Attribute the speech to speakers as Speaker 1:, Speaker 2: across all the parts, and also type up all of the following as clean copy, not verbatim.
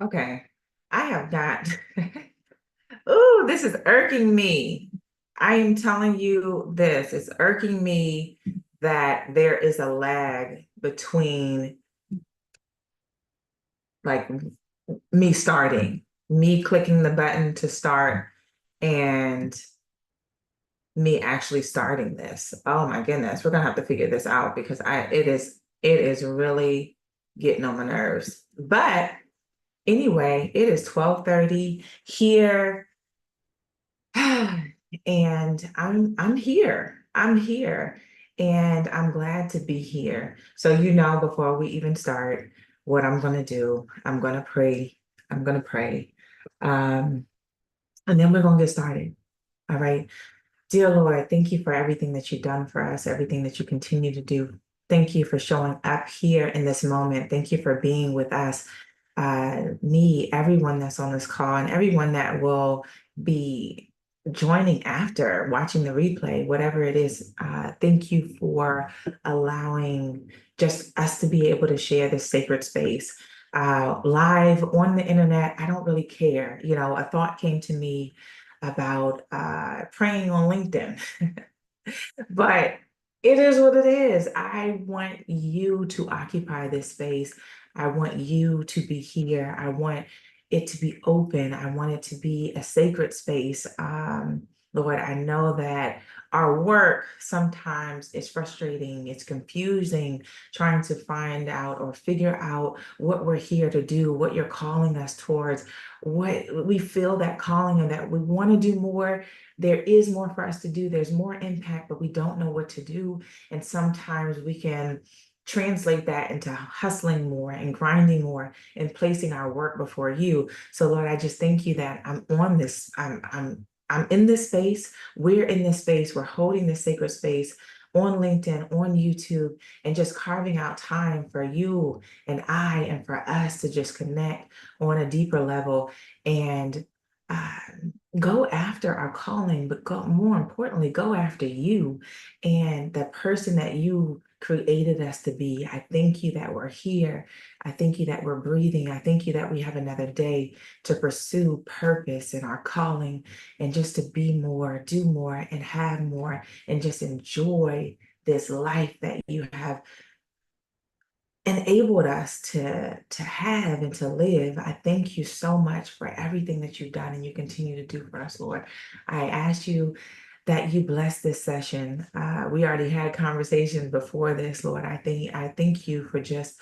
Speaker 1: Okay. I have not. Ooh, this is irking me. I am telling you this. It's irking me that there is a lag between like me starting, me clicking the button to start and me actually starting this. Oh my goodness, we're gonna have to figure this out because it is really getting on my nerves. But anyway, it is 12:30 here. And I'm here. I'm here. And I'm glad to be here. So before we even start, what I'm gonna do, I'm gonna pray. I'm gonna pray. Um, and then we're gonna get started. All right. Dear Lord, thank you for everything that you've done for us, everything that you continue to do. Thank you for showing up here in this moment. Thank you for being with us, me, everyone that's on this call, and everyone that will be joining after watching the replay, whatever it is. Thank you for allowing just us to be able to share this sacred space. Live on the internet, I don't really care. A thought came to me about praying on LinkedIn. But it is what it is. I want you to occupy this space. I want you to be here. I want it to be open. I want it to be a sacred space. Lord, I know that our work sometimes is frustrating, it's confusing, trying to find out or figure out what we're here to do, what you're calling us towards, what we feel that calling and that we want to do more. There is more for us to do. There's more impact, but we don't know what to do. And sometimes we can translate that into hustling more and grinding more and placing our work before you. So Lord, I just thank you that I'm on this. I'm in this space. We're in this space. We're holding this sacred space on LinkedIn, on YouTube, and just carving out time for you and I and for us to just connect on a deeper level and uh, go after our calling, but more importantly, go after you and the person that you created us to be. I thank you that we're here. I thank you that we're breathing. I thank you that we have another day to pursue purpose in our calling and just to be more, do more, and have more, and just enjoy this life that you have enabled us to have and to live. I thank you so much for everything that you've done and you continue to do for us, Lord. I ask you that you bless this session. We already had conversations before this, Lord. I thank you for just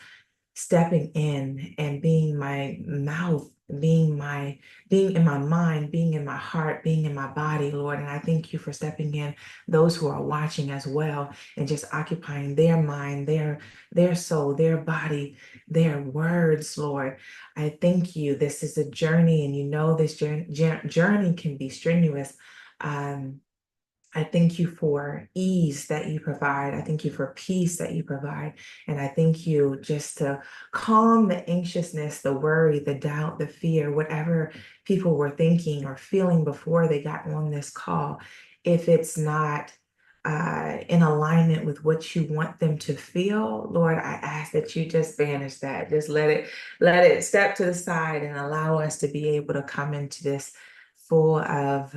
Speaker 1: stepping in and being my mouth, being in my mind, being in my heart, being in my body, Lord. And I thank you for stepping in those who are watching as well and just occupying their mind, their soul, their body, their words, Lord. I thank you. This is a journey, and this journey can be strenuous. Um, I thank you for ease that you provide. I thank you for peace that you provide. And I thank you just to calm the anxiousness, the worry, the doubt, the fear, whatever people were thinking or feeling before they got on this call. If it's not in alignment with what you want them to feel, Lord, I ask that you just banish that. Just let it step to the side and allow us to be able to come into this full of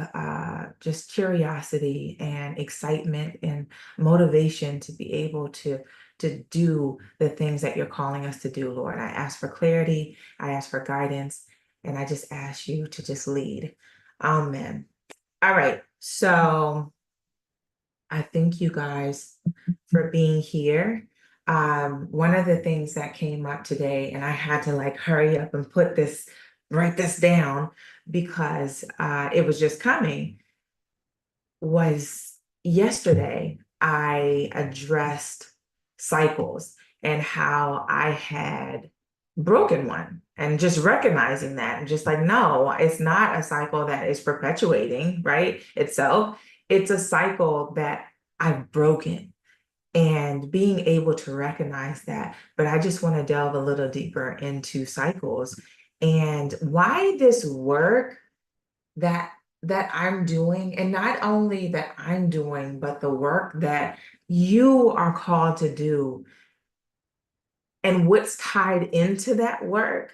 Speaker 1: just curiosity and excitement and motivation to be able to do the things that you're calling us to do, Lord. I ask for clarity, I ask for guidance, and I just ask you to just lead. Amen. All right. So I thank you guys for being here. One of the things that came up today, and I had to like hurry up and write this down because it was just coming, was yesterday I addressed cycles and how I had broken one and just recognizing that and just like, no, it's not a cycle that is perpetuating, right, itself. It's a cycle that I've broken and being able to recognize that. But I just want to delve a little deeper into cycles and why this work that I'm doing, and not only that I'm doing, but the work that you are called to do and what's tied into that work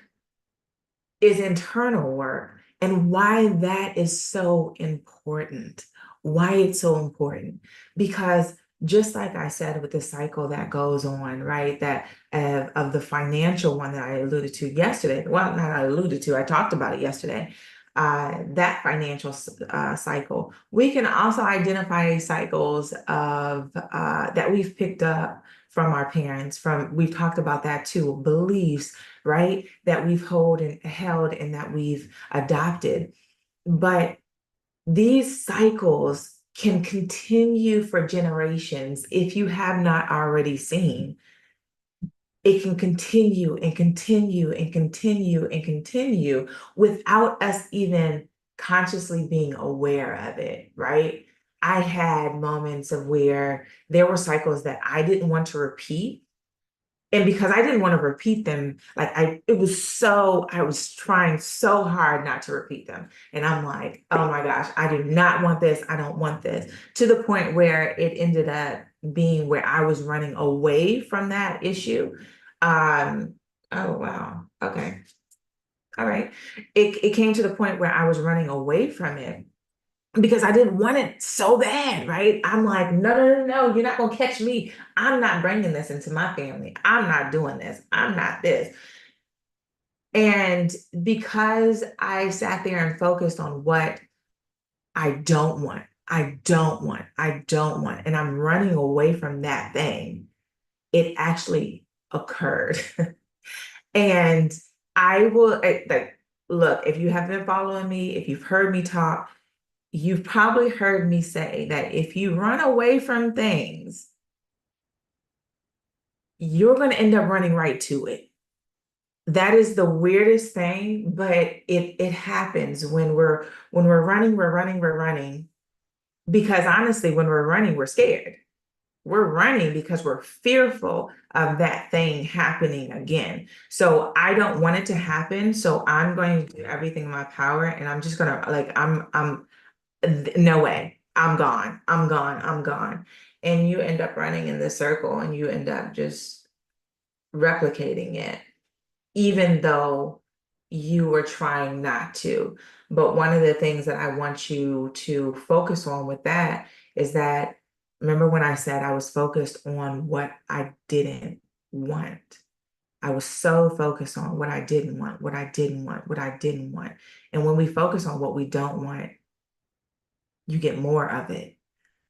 Speaker 1: is internal work, and why that is so important. Why it's so important. Because just like I said, with the cycle that goes on, right? That of the financial one that I alluded to yesterday. Well, not I alluded to, I talked about it yesterday. That financial cycle. We can also identify cycles of that we've picked up from our parents, we've talked about that too, beliefs, right? That we've held and that we've adopted. But these cycles can continue for generations if you have not already seen. It can continue and continue and continue and continue without us even consciously being aware of it, right? I had moments of where there were cycles that I didn't want to repeat, and because I didn't want to repeat them, like I was trying so hard not to repeat them. And I'm like, oh my gosh, I do not want this. I don't want this. To the point where it ended up being where I was running away from that issue. Um, oh wow. Okay. All right. It came to the point where I was running away from it because I didn't want it so bad, right? I'm like, no, no, no, no, you're not gonna catch me. I'm not bringing this into my family. I'm not doing this. I'm not this. And because I sat there and focused on what I don't want, and I'm running away from that thing, it actually occurred. And like, look, if you have been following me, if you've heard me talk, you've probably heard me say that if you run away from things, you're going to end up running right to it. That is the weirdest thing, but it happens when we're running. Because honestly, when we're running, we're scared. We're running because we're fearful of that thing happening again. So I don't want it to happen. So I'm going to do everything in my power, and I'm just gonna like I'm no way. I'm gone. I'm gone. I'm gone. And you end up running in this circle and you end up just replicating it, even though you were trying not to. But one of the things that I want you to focus on with that is that, remember when I said I was focused on what I didn't want? I was so focused on what I didn't want, what I didn't want, what I didn't want. And when we focus on what we don't want, you get more of it.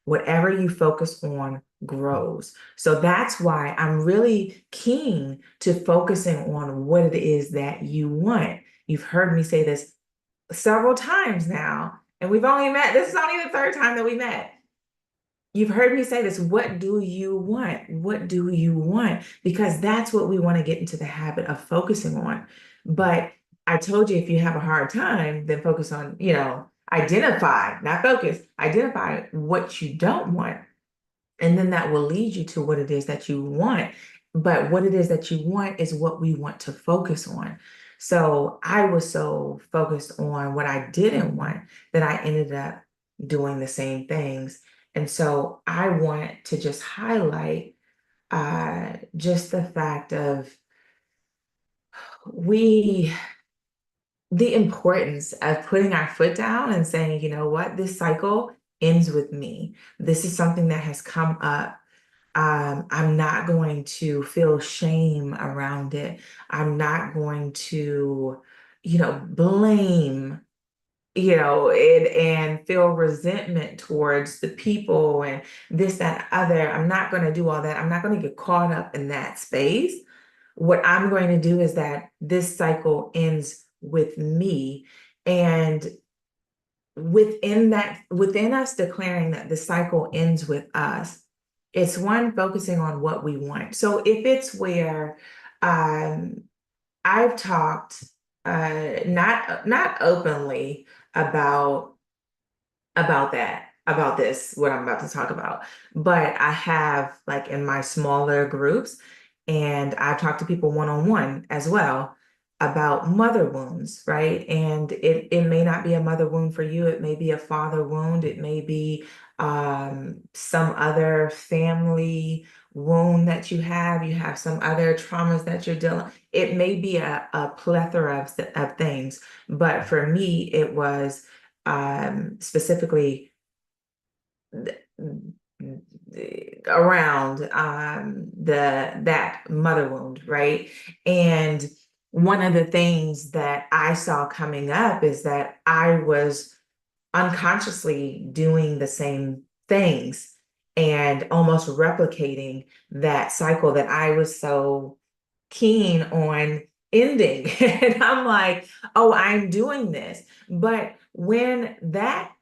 Speaker 1: Whatever you focus on grows. So that's why I'm really keen to focusing on what it is that you want. You've heard me say this several times now, and we've only met, this is only the third time that we met. You've heard me say this. What do you want? What do you want? Because that's what we want to get into the habit of focusing on. But I told you, if you have a hard time, then focus on, identify, not focus, identify what you don't want. And then that will lead you to what it is that you want. But what it is that you want is what we want to focus on. So I was so focused on what I didn't want that I ended up doing the same things. And so I want to just highlight just the fact of we the importance of putting our foot down and saying, you know what, this cycle ends with me. This is something that has come up. I'm not going to feel shame around it. I'm not going to, blame, and feel resentment towards the people and this, that, other. I'm not going to do all that. I'm not going to get caught up in that space. What I'm going to do is that this cycle ends with me. And within us declaring that the cycle ends with us, it's one focusing on what we want. So if it's where um, I've talked not openly about about this, what I'm about to talk about, but I have, like, in my smaller groups, and I've talked to people one-on-one as well about mother wounds, right? And it may not be a mother wound for you, it may be a father wound, it may be some other family wound that you have some other traumas that you're dealing. It may be a plethora of things, but for me, it was specifically around that mother wound, right? And one of the things that I saw coming up is that I was unconsciously doing the same things and almost replicating that cycle that I was so keen on ending. And I'm like, oh, I'm doing this. But when that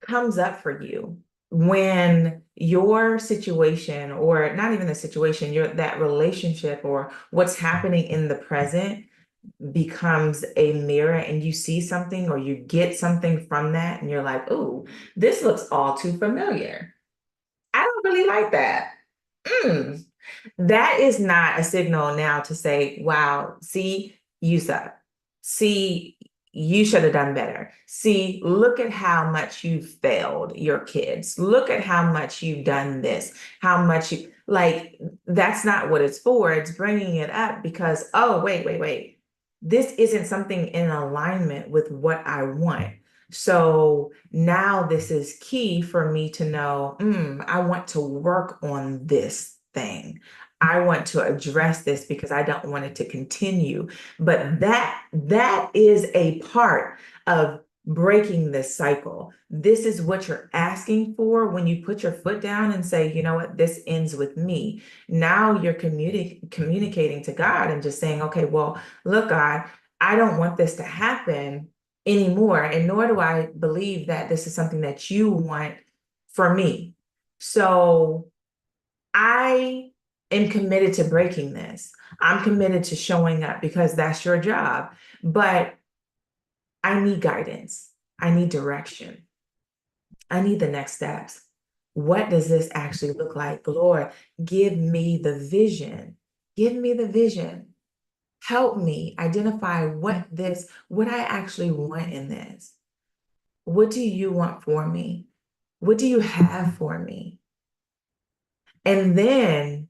Speaker 1: comes up for you, when your situation, or not even the situation, your that relationship or what's happening in the present becomes a mirror, and you see something or you get something from that and you're like, oh, this looks all too familiar. I don't really like that. Mm. That is not a signal now to say, wow, see, you suck. See, you should have done better. See, look at how much you failed your kids. Look at how much you've done this, how much you like, that's not what it's for. It's bringing it up because, oh, wait. This isn't something in alignment with what I want. So now this is key for me to know, I want to work on this thing. I want to address this because I don't want it to continue. But that is a part of breaking this cycle. This is what you're asking for when you put your foot down and say, you know what, this ends with me. Now you're communicating to God and just saying, okay, well, look, God, I don't want this to happen anymore. And nor do I believe that this is something that you want for me. So I am committed to breaking this. I'm committed to showing up because that's your job. But I need guidance. I need direction. I need the next steps. What does this actually look like? Lord, give me the vision. Give me the vision. Help me identify what I actually want in this. What do you want for me? What do you have for me? And then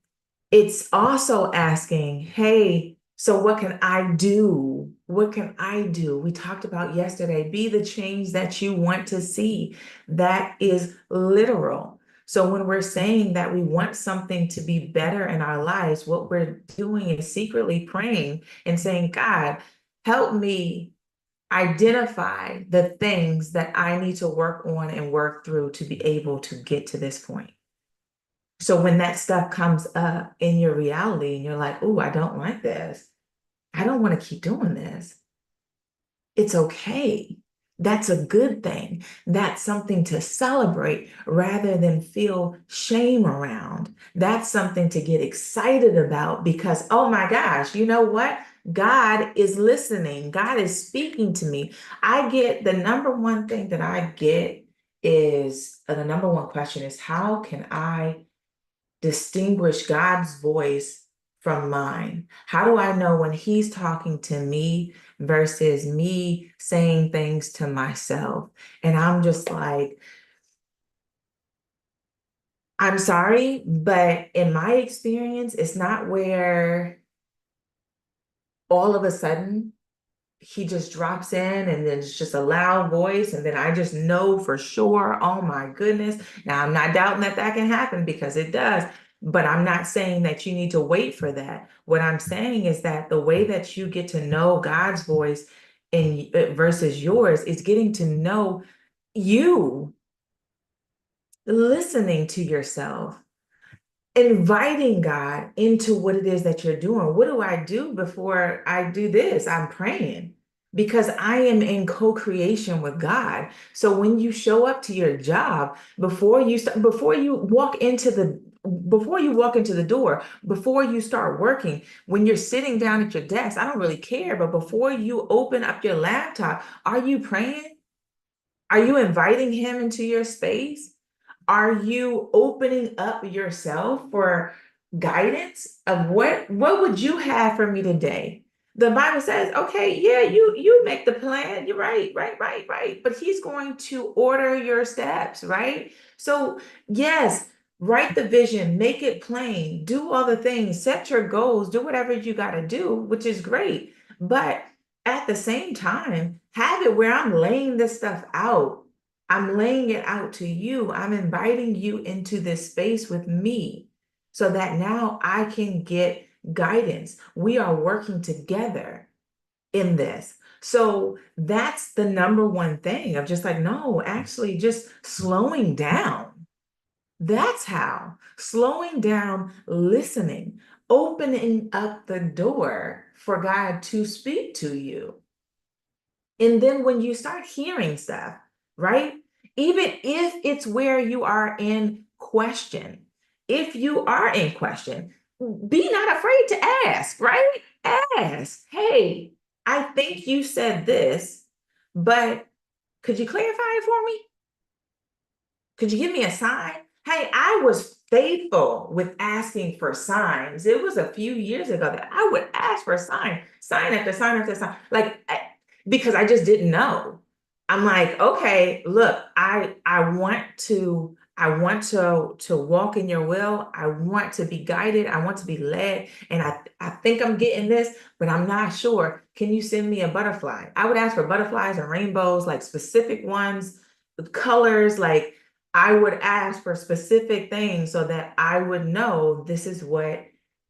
Speaker 1: it's also asking, hey, so what can I do? What can I do? We talked about yesterday, be the change that you want to see. That is literal. So when we're saying that we want something to be better in our lives, what we're doing is secretly praying and saying, God, help me identify the things that I need to work on and work through to be able to get to this point. So when that stuff comes up in your reality and you're like, oh, I don't like this. I don't want to keep doing this. It's okay. That's a good thing. That's something to celebrate rather than feel shame around. That's something to get excited about because, oh my gosh, you know what? God is listening. God is speaking to me. I get the number one thing that I get is the number one question is, how can I distinguish God's voice from mine? How do I know when he's talking to me versus me saying things to myself? And I'm just like, I'm sorry, but in my experience, it's not where all of a sudden he just drops in and then it's just a loud voice and then I just know for sure, oh my goodness. Now I'm not doubting that that can happen because it does, but I'm not saying that you need to wait for that. What I'm saying is that the way that you get to know God's voice and versus yours is getting to know you, listening to yourself, inviting God into what it is that you're doing. What do I do before I do this? I'm praying because I am in co-creation with God. So when you show up to your job, before you walk into the door, before you start working, when you're sitting down at your desk, I don't really care, but before you open up your laptop, are you praying? Are you inviting him into your space? Are you opening up yourself for guidance of what would you have for me today? The Bible says, okay, yeah, you make the plan. You're right. But he's going to order your steps, right? So yes, Write the vision, make it plain, do all the things, set your goals, do whatever you got to do, which is great. But at the same time, have it where I'm laying this stuff out. I'm laying it out to you. I'm inviting you into this space with me so that now I can get guidance. We are working together in this. So that's the number one thing of just like, no, actually just slowing down. That's how slowing down, listening, opening up the door for God to speak to you. And then when you start hearing stuff, right? Even if it's where you are in question, if you are in question, be not afraid to ask, right? Ask, hey, I think you said this, but could you clarify it for me? Could you give me a sign? Hey, I was faithful with asking for signs. It was a few years ago that I would ask for a sign, sign after sign after sign, because I just didn't know. I'm like, okay, look, I want to walk in your will. I want to be guided. I want to be led, and I think I'm getting this, but I'm not sure. Can you send me a butterfly? I would ask for butterflies and rainbows, like specific ones with colors, like I would ask for specific things so that I would know this is what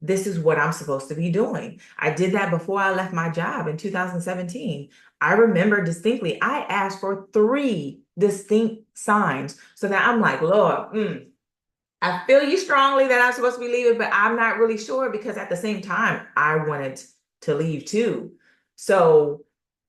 Speaker 1: I'm supposed to be doing. I did that before I left my job in 2017. I remember distinctly, I asked for 3 distinct signs so that I'm like, Lord, I feel you strongly that I'm supposed to be leaving, but I'm not really sure because at the same time, I wanted to leave too. So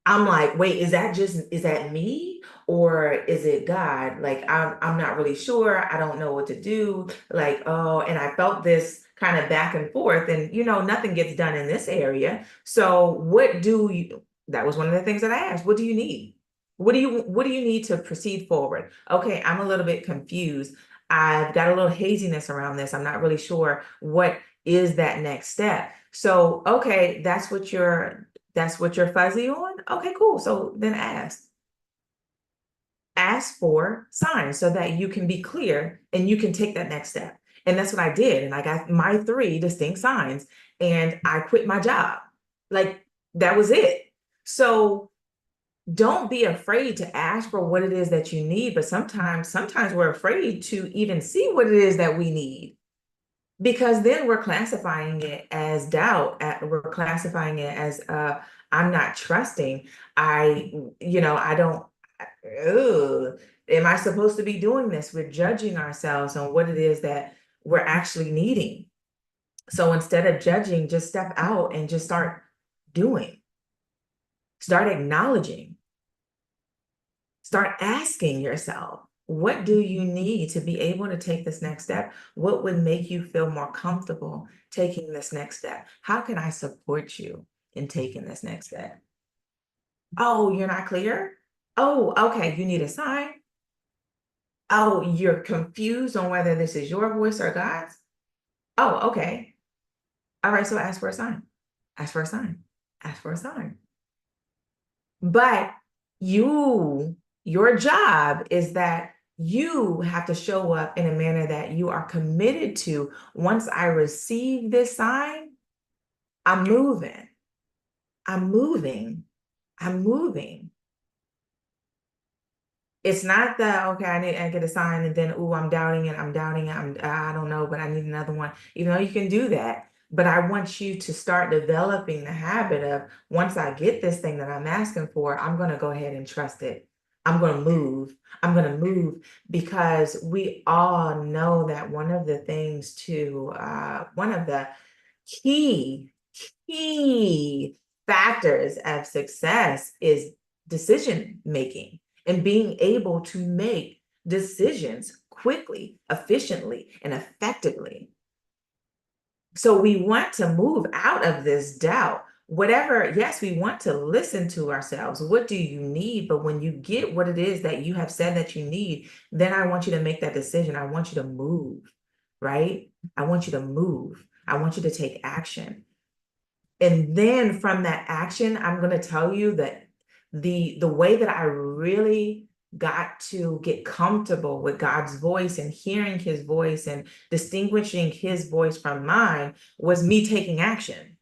Speaker 1: I'm like, wait, is that me or is it God? Like I'm not really sure. I don't know what to do. Like, oh, and I felt this kind of back and forth, and nothing gets done in this area. So that was one of the things that I asked. What do you need? What do you need to proceed forward? Okay, I'm a little bit confused. I've got a little haziness around this. I'm not really sure what is that next step. So, okay, that's what you're fuzzy on? Okay, cool. So then ask for signs so that you can be clear and you can take that next step. And that's what I did. And I got my 3 distinct signs and I quit my job. Like that was it. So don't be afraid to ask for what it is that you need, but sometimes we're afraid to even see what it is that we need because then we're classifying it as doubt. We're classifying it as I'm not trusting. I don't. Ugh, am I supposed to be doing this? We're judging ourselves on what it is that we're actually needing. So instead of judging, just step out and just start doing. Start acknowledging. Start asking yourself, what do you need to be able to take this next step? What would make you feel more comfortable taking this next step? How can I support you in taking this next step? Oh, you're not clear? Oh, okay. You need a sign. Oh, you're confused on whether this is your voice or God's. Oh, okay. All right. So ask for a sign. Ask for a sign. Ask for a sign. But your job is that you have to show up in a manner that you are committed to. Once I receive this sign, I'm moving. I'm moving. I'm moving. It's not that, okay, I get a sign and then, oh, I'm doubting it. I'm doubting it. I don't know, but I need another one. Even though you can do that. But I want you to start developing the habit of once I get this thing that I'm asking for, I'm going to go ahead and trust it. I'm going to move. I'm going to move because we all know that one of the key, key factors of success is decision making and being able to make decisions quickly, efficiently, and effectively. So we want to move out of this doubt. Whatever, yes, we want to listen to ourselves. What do you need? But when you get what it is that you have said that you need, then I want you to make that decision. I want you to move, right? I want you to move. I want you to take action. And then from that action, I'm going to tell you that the way that I really got to get comfortable with God's voice and hearing his voice and distinguishing his voice from mine was me taking action.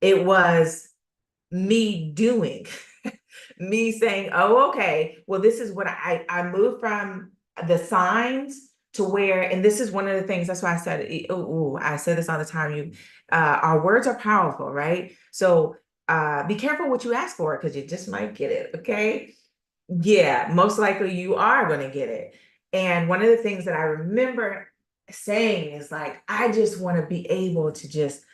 Speaker 1: It was me doing, me saying, oh, okay, well, this is what I moved from the signs to where, and this is one of the things, that's why I said, I say this all the time, our words are powerful, right? So be careful what you ask for, because you just might get it, okay? Yeah, most likely you are going to get it. And one of the things that I remember saying is like, I just want to be able to just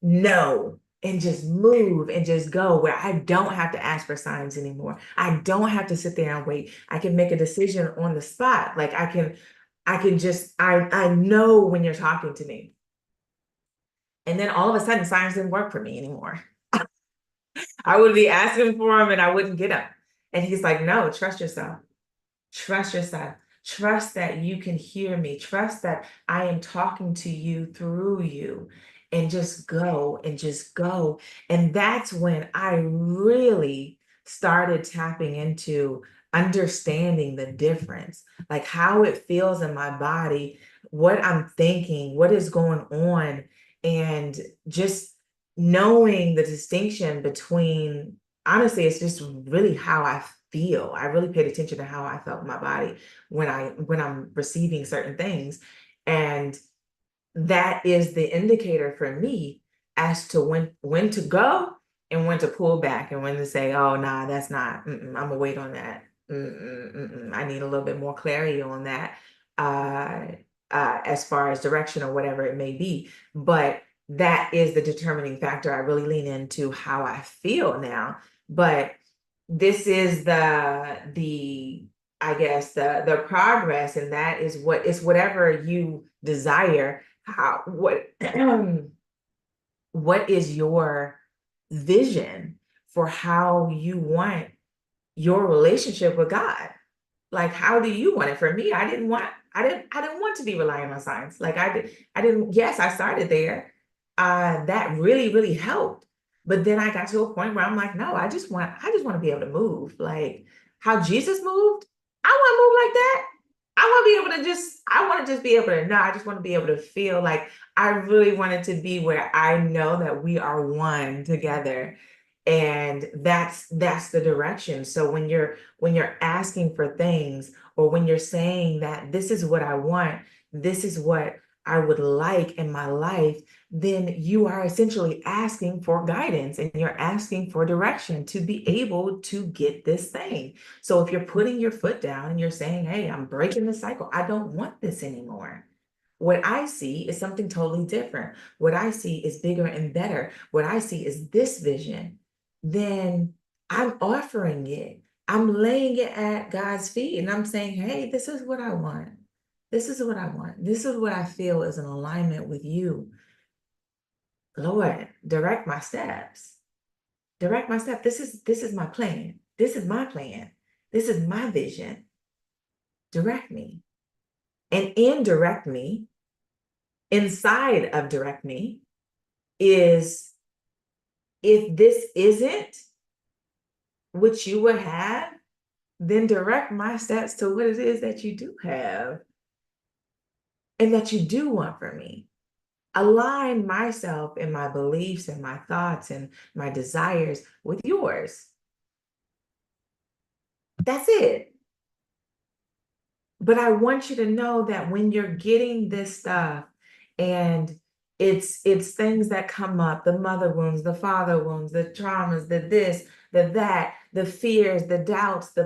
Speaker 1: know and just move and just go where I don't have to ask for signs anymore. I don't have to sit there and wait. I can make a decision on the spot. Like I know when you're talking to me. And then all of a sudden signs didn't work for me anymore. I would be asking for them and I wouldn't get them. And he's like, no, trust yourself. Trust yourself. Trust that you can hear me. Trust that I am talking to you through you. And just go and just go. And that's when I really started tapping into understanding the difference, like how it feels in my body, what I'm thinking, what is going on, and just knowing the distinction between, honestly, it's just really how I feel. I really paid attention to how I felt in my body when I'm receiving certain things. And that is the indicator for me as to when to go and when to pull back and when to say, oh, nah, that's not, I'm gonna wait on that. I need a little bit more clarity on that, as far as direction or whatever it may be. But that is the determining factor. I really lean into how I feel now. But this is the I guess the progress, and that is what it's whatever you desire. How what is your vision for how you want your relationship with God? Like, how do you want it? For me, I didn't want to be relying on signs. Like I didn't, yes, I started there. That really, really helped. But then I got to a point where I'm like, no, I just want to be able to move. Like how Jesus moved. I want to move like that. I want to be able to I want to just be able to know. I just want to be able to feel like I really wanted to be where I know that we are one together. And that's the direction. So when you're asking for things, or when you're saying that this is what I want, this is what I would like in my life, then you are essentially asking for guidance and you're asking for direction to be able to get this thing. So if you're putting your foot down and you're saying, hey, I'm breaking the cycle, I don't want this anymore. What I see is something totally different. What I see is bigger and better. What I see is this vision. Then I'm offering it. I'm laying it at God's feet and I'm saying, hey, this is what I want. This is what I want. This is what I feel is in alignment with you. Lord, direct my steps. Direct my steps. This is my plan. This is my plan. This is my vision. Direct me. And indirect me, inside of direct me, is if this isn't what you would have, then direct my steps to what it is that you do have and that you do want for me. Align myself and my beliefs and my thoughts and my desires with yours. That's it. But I want you to know that when you're getting this stuff, and it's things that come up, the mother wounds, the father wounds, the traumas, the this, the that, the fears, the doubts, the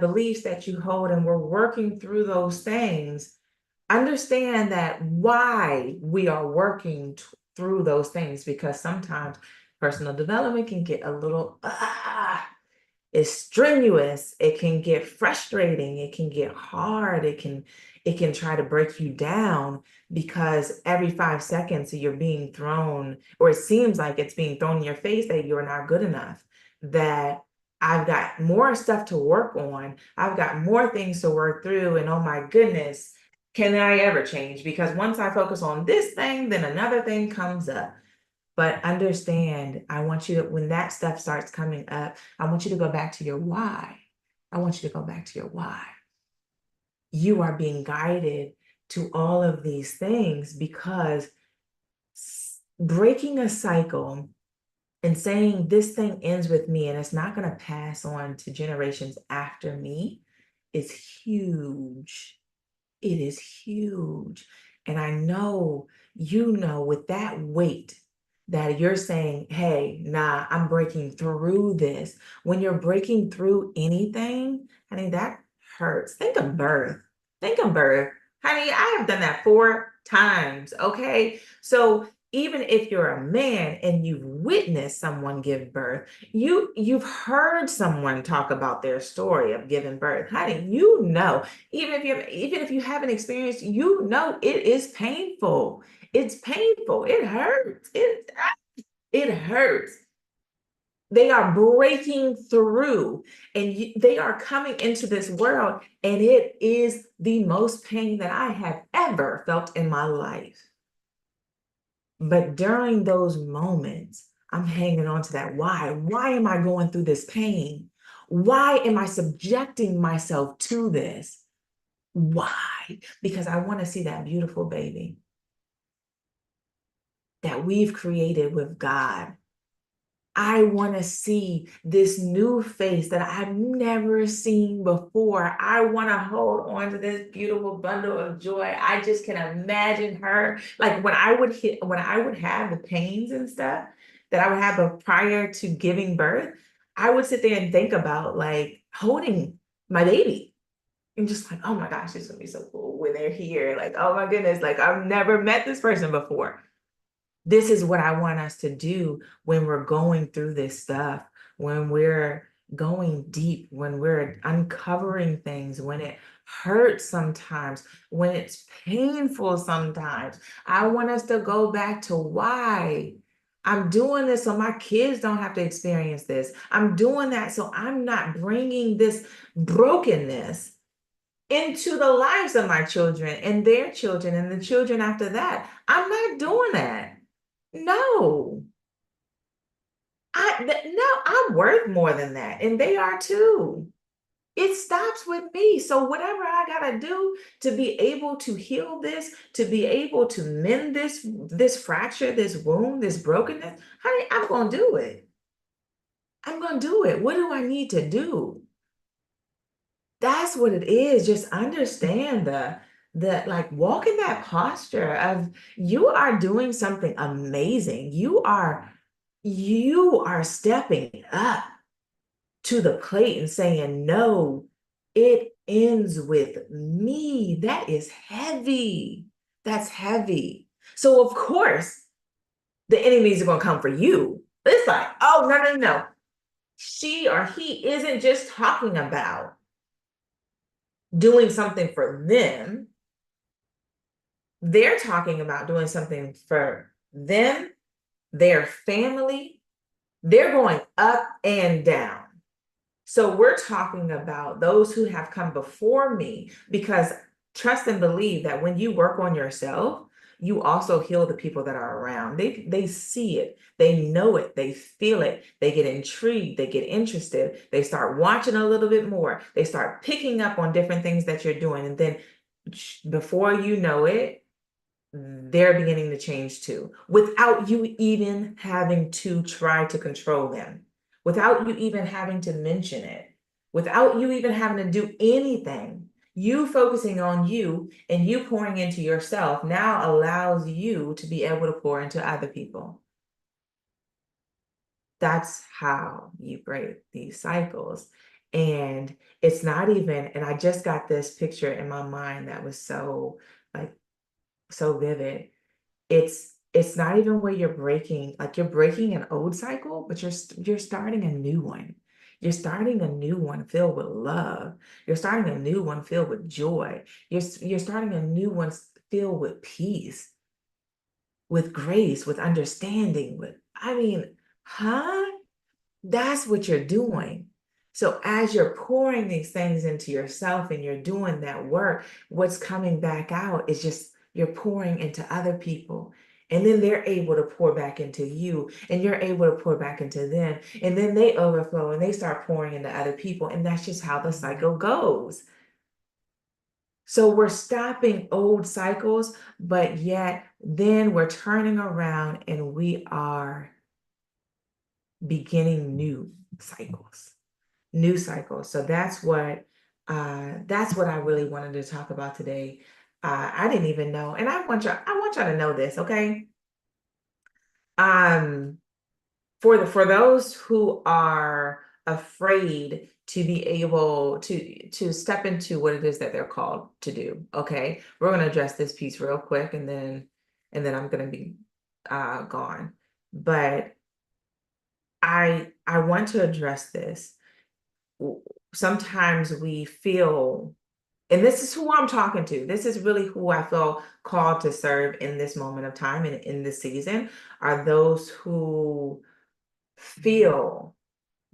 Speaker 1: beliefs that you hold, and we're working through those things. Understand that why we are working through those things, because sometimes personal development can get a little it's strenuous, it can get frustrating, it can get hard, it can try to break you down, because every 5 seconds you're being thrown, or it seems like it's being thrown in your face that you're not good enough, that I've got more stuff to work on, I've got more things to work through, and oh my goodness, can I ever change? Because once I focus on this thing, then another thing comes up. But understand, I want you to, when that stuff starts coming up, I want you to go back to your why. I want you to go back to your why. You are being guided to all of these things because breaking a cycle and saying this thing ends with me and it's not going to pass on to generations after me is huge. It is huge. And I know, with that weight that you're saying, hey, nah, I'm breaking through this. When you're breaking through anything, honey, that hurts. Think of birth. Think of birth. Honey, I have done that 4 times. Okay. So even if you're a man and you've witnessed someone give birth, you've heard someone talk about their story of giving birth. Honey, even if you haven't experienced, it is painful. It's painful. It hurts. It hurts. They are breaking through and they are coming into this world, and it is the most pain that I have ever felt in my life. But during those moments, I'm hanging on to that why. Why am I going through this pain? Why am I subjecting myself to this? Why? Because I want to see that beautiful baby that we've created with God. I want to see this new face that I've never seen before. I want to hold on to this beautiful bundle of joy. I just can imagine her. Like when I would have the pains and stuff that I would have prior to giving birth, I would sit there and think about like holding my baby. And just like, oh my gosh, it's gonna be so cool when they're here. Like, oh my goodness, like I've never met this person before. This is what I want us to do when we're going through this stuff, when we're going deep, when we're uncovering things, when it hurts sometimes, when it's painful sometimes. I want us to go back to why. I'm doing this so my kids don't have to experience this. I'm doing that so I'm not bringing this brokenness into the lives of my children and their children and the children after that. I'm not doing that. No. No, I'm worth more than that, and they are too. It stops with me. So whatever I gotta do to be able to heal this, to be able to mend this fracture, this wound, this brokenness, honey, I'm gonna do it. I'm gonna do it. What do I need to do? That's what it is. Just understand the like walk in that posture of you are doing something amazing. You are stepping up to the plate and saying, no, it ends with me. That is heavy. That's heavy. So of course the enemies are gonna come for you. It's like, oh no, no, no. She or he isn't just talking about doing something for them. They're talking about doing something for them, their family. They're going up and down. So we're talking about those who have come before me, because trust and believe that when you work on yourself, you also heal the people that are around. They see it, they know it, they feel it, they get intrigued, they get interested, they start watching a little bit more, they start picking up on different things that you're doing. And then before you know it, they're beginning to change too, without you even having to try to control them, without you even having to mention it, without you even having to do anything. You focusing on you and you pouring into yourself now allows you to be able to pour into other people. That's how you break these cycles. And it's not even, and I just got this picture in my mind that was so like so vivid. It's not even where you're breaking, like you're breaking an old cycle, but you're starting a new one. You're starting a new one filled with love. You're starting a new one filled with joy. You're starting a new one filled with peace, with grace, with understanding, huh? That's what you're doing. So as you're pouring these things into yourself and you're doing that work, what's coming back out is just you're pouring into other people And then they're able to pour back into you, and you're able to pour back into them. And then they overflow and they start pouring into other people. And that's just how the cycle goes. So we're stopping old cycles, but yet then we're turning around and we are beginning new cycles, new cycles. So that's what I really wanted to talk about today. I didn't even know, and I want y'all to know this, okay? Um, for those who are afraid to be able to step into what it is that they're called to do, okay? We're gonna address this piece real quick, and then I'm gonna be gone. But I want to address this. Sometimes we feel, and this is who I'm talking to. This is really who I feel called to serve in this moment of time and in this season, are those who feel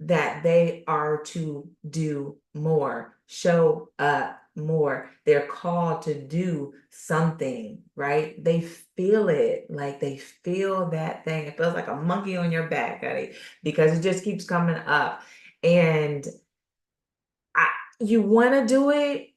Speaker 1: that they are to do more, show up more. They're called to do something, right? They feel it, like they feel that thing. It feels like a monkey on your back, honey, because it just keeps coming up. And I, you want to do it,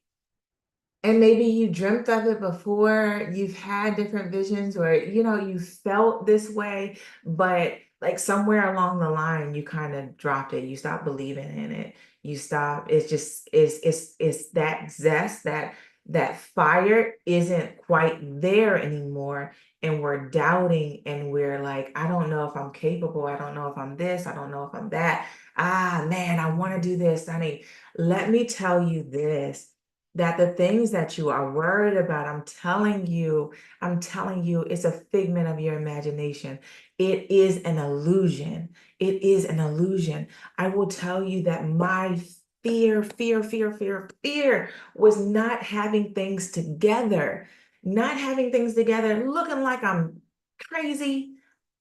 Speaker 1: and maybe you dreamt of it before, you've had different visions, or you felt this way, but like somewhere along the line you kind of dropped it. You stopped believing in it. You stop, it's just it's that zest, that fire isn't quite there anymore. And we're doubting, and we're like, I don't know if I'm capable, I don't know if I'm this, I don't know if I'm that. Ah man, I want to do this, honey. Let me tell you this, that the things that you are worried about, I'm telling you, it's a figment of your imagination. It is an illusion. It is an illusion. I will tell you that my fear was not having things together, looking like I'm crazy.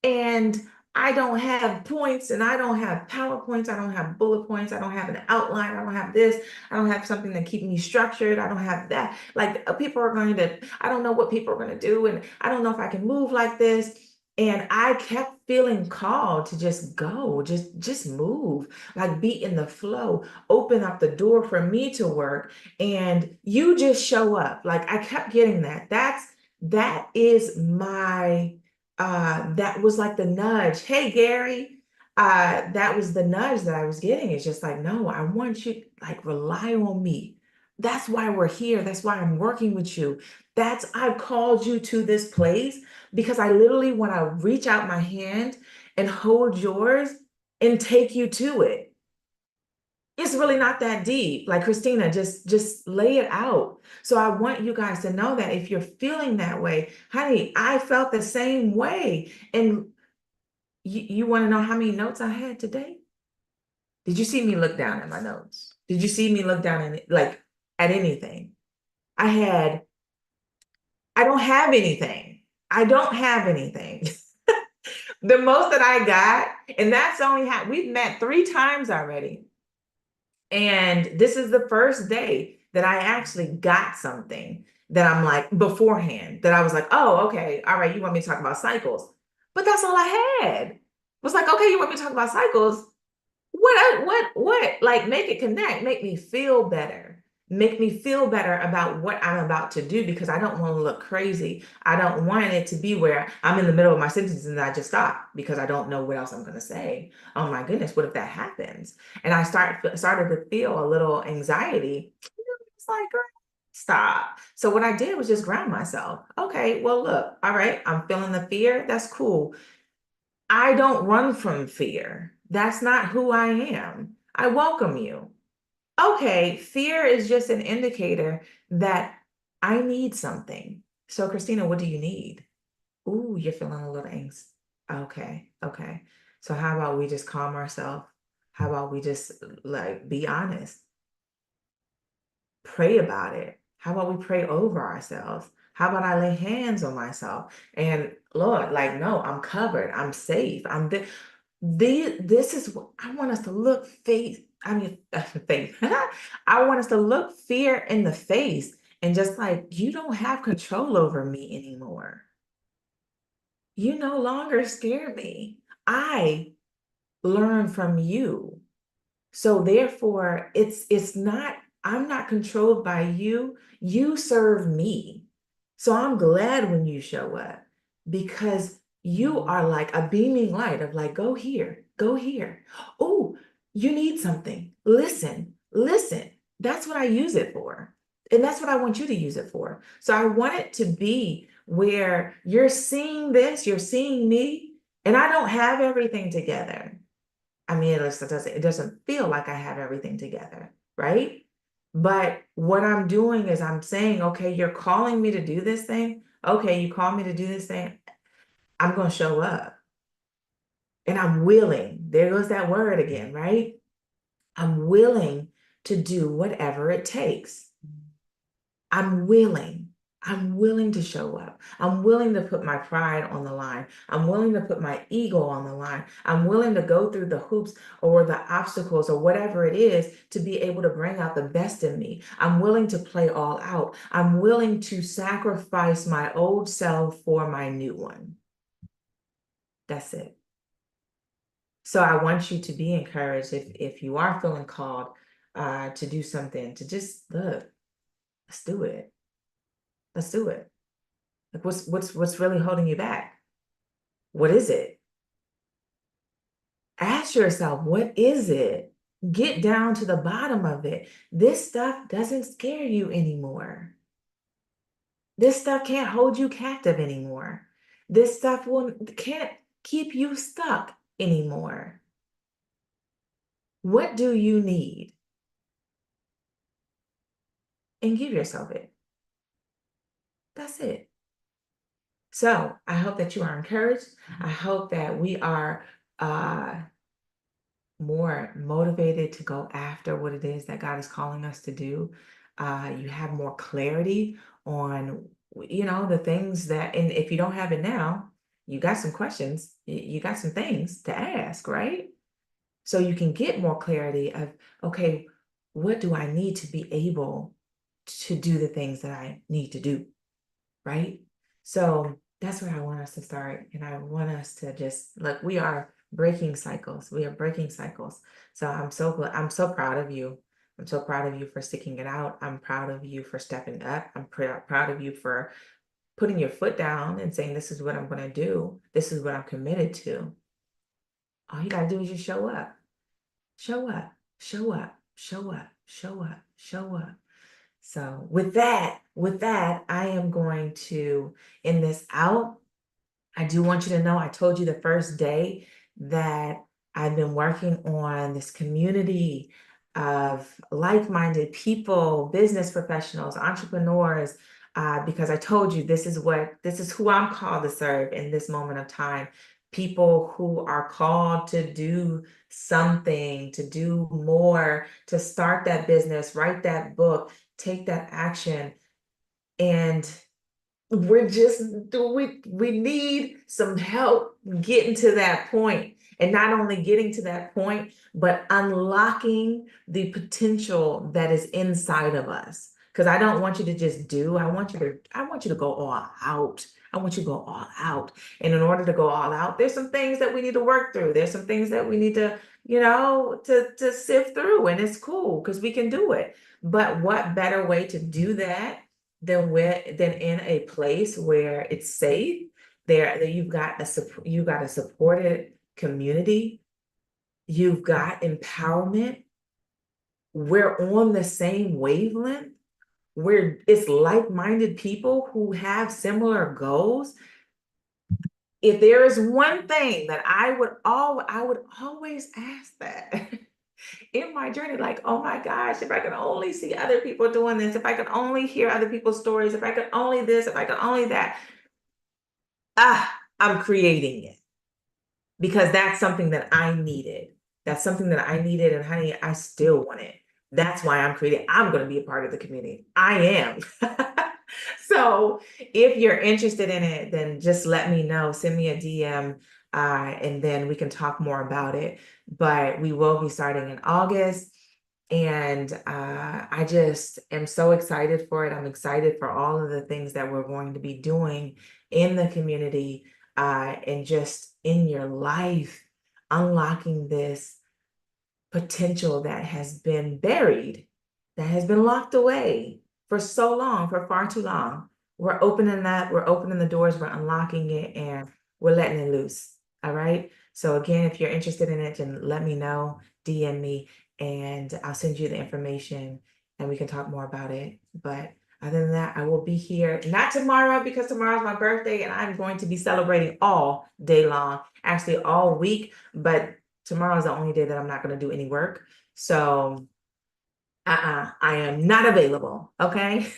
Speaker 1: And I don't have points, and I don't have PowerPoints, I don't have bullet points, I don't have an outline, I don't have this, I don't have something to keep me structured, I don't have that. Like I don't know what people are going to do, and I don't know if I can move like this. And I kept feeling called to just go, just move, like be in the flow, open up the door for me to work, and you just show up. Like I kept getting that. That is my that was like the nudge. Hey, Gary. That was the nudge that I was getting. It's just like, no, I want you, like, rely on me. That's why we're here. That's why I'm working with you. I've called you to this place because I literally want to reach out my hand and hold yours and take you to it. It's really not that deep. Like, Christina, just lay it out. So I want you guys to know that if you're feeling that way, honey, I felt the same way. And you want to know how many notes I had today? Did you see me look down at my notes? Did you see me look down at like at anything? I had, I don't have anything. I don't have anything. The most that I got, and that's only we've met 3 times already. And this is the first day that I actually got something that I'm like beforehand, that I was like, oh, okay, all right, you want me to talk about cycles. But that's all I had. It was like, okay, you want me to talk about cycles? What? Like, make it connect, make me feel better. Make me feel better about what I'm about to do, because I don't want to look crazy. I don't want it to be where I'm in the middle of my sentences and I just stop because I don't know what else I'm going to say. Oh my goodness, what if that happens? And I started to feel a little anxiety. It's like, girl, stop. So what I did was just ground myself. Okay, well, look, all right, I'm feeling the fear. That's cool. I don't run from fear. That's not who I am. I welcome you. Okay, fear is just an indicator that I need something. So, Christina, what do you need? Ooh, you're feeling a little angst. Okay, okay. So, how about we just calm ourselves? How about we just like be honest? Pray about it. How about we pray over ourselves? How about I lay hands on myself? And Lord, like, no, I'm covered. I'm safe. This is what I want us to look faith. I mean, faith. I want us to look fear in the face and just like, you don't have control over me anymore. You no longer scare me. I learn from you. So therefore, it's not, I'm not controlled by you. You serve me. So I'm glad when you show up because you are like a beaming light of like, go here, go here. Oh, you need something. Listen, listen. That's what I use it for. And that's what I want you to use it for. So I want it to be where you're seeing this, you're seeing me, and I don't have everything together. I mean, it doesn't feel like I have everything together, right? But what I'm doing is I'm saying, okay, you're calling me to do this thing. Okay, you call me to do this thing. I'm going to show up and I'm willing. There goes that word again, right? I'm willing to do whatever it takes. I'm willing. I'm willing to show up. I'm willing to put my pride on the line. I'm willing to put my ego on the line. I'm willing to go through the hoops or the obstacles or whatever it is to be able to bring out the best in me. I'm willing to play all out. I'm willing to sacrifice my old self for my new one. That's it. So I want you to be encouraged if you are feeling called to do something, to just look, let's do it. Let's do it. Like what's really holding you back? What is it? Ask yourself, what is it? Get down to the bottom of it. This stuff doesn't scare you anymore. This stuff can't hold you captive anymore. This stuff can't keep you stuck anymore. What do you need? And give yourself it. That's it. So I hope that you are encouraged. I hope that we are more motivated to go after what it is that God is calling us to do. You have more clarity on, the things that, and if you don't have it now, you got some questions, you got some things to ask, right? So you can get more clarity of, okay, what do I need to be able to do the things that I need to do, right? So that's where I want us to start. And I want us to just look, we are breaking cycles. We are breaking cycles. So I'm so glad, I'm so proud of you. I'm so proud of you for sticking it out. I'm proud of you for stepping up. I'm proud of you for putting your foot down and saying, this is what I'm going to do. This is what I'm committed to. All you got to do is just show up, show up, show up, show up, show up, show up. So with that, I am going to end this out. I do want you to know, I told you the first day that I've been working on this community of like-minded people, business professionals, entrepreneurs, because I told you this is who I'm called to serve in this moment of time. People who are called to do something, to do more, to start that business, write that book, take that action. And we need some help getting to that point, and not only getting to that point, but unlocking the potential that is inside of us. Because I don't want you to just do, I want you to go all out. I want you to go all out. And in order to go all out, there's some things that we need to work through. There's some things that we need to, to sift through, and it's cool because we can do it. But what better way to do that than in a place where it's safe, there that you've got a supported community, you've got empowerment, we're on the same wavelength, where it's like-minded people who have similar goals. If there is one thing that I would always ask that in my journey, like, oh my gosh, if I could only see other people doing this, if I could only hear other people's stories, if I could only this, if I could only that, I'm creating it because that's something that I needed. That's something that I needed, and honey, I still want it. That's why I'm creating. I'm going to be a part of the community. I am. So if you're interested in it, then just let me know. Send me a DM, and then we can talk more about it. But we will be starting in August. And I just am so excited for it. I'm excited for all of the things that we're going to be doing in the community. and just in your life, unlocking this potential that has been buried, that has been locked away for so long, for far too long. We're opening that, we're opening the doors, we're unlocking it, and we're letting it loose. All right. So again, if you're interested in it, then let me know, DM me, and I'll send you the information and we can talk more about it. But other than that, I will be here, not tomorrow because tomorrow's my birthday and I'm going to be celebrating all day long, actually all week, but tomorrow's the only day that I'm not going to do any work. So I am not available. Okay.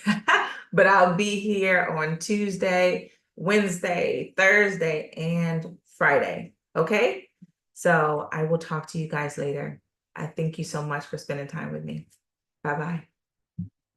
Speaker 1: But I'll be here on Tuesday, Wednesday, Thursday, and Friday. Okay. So I will talk to you guys later. I thank you so much for spending time with me. Bye bye.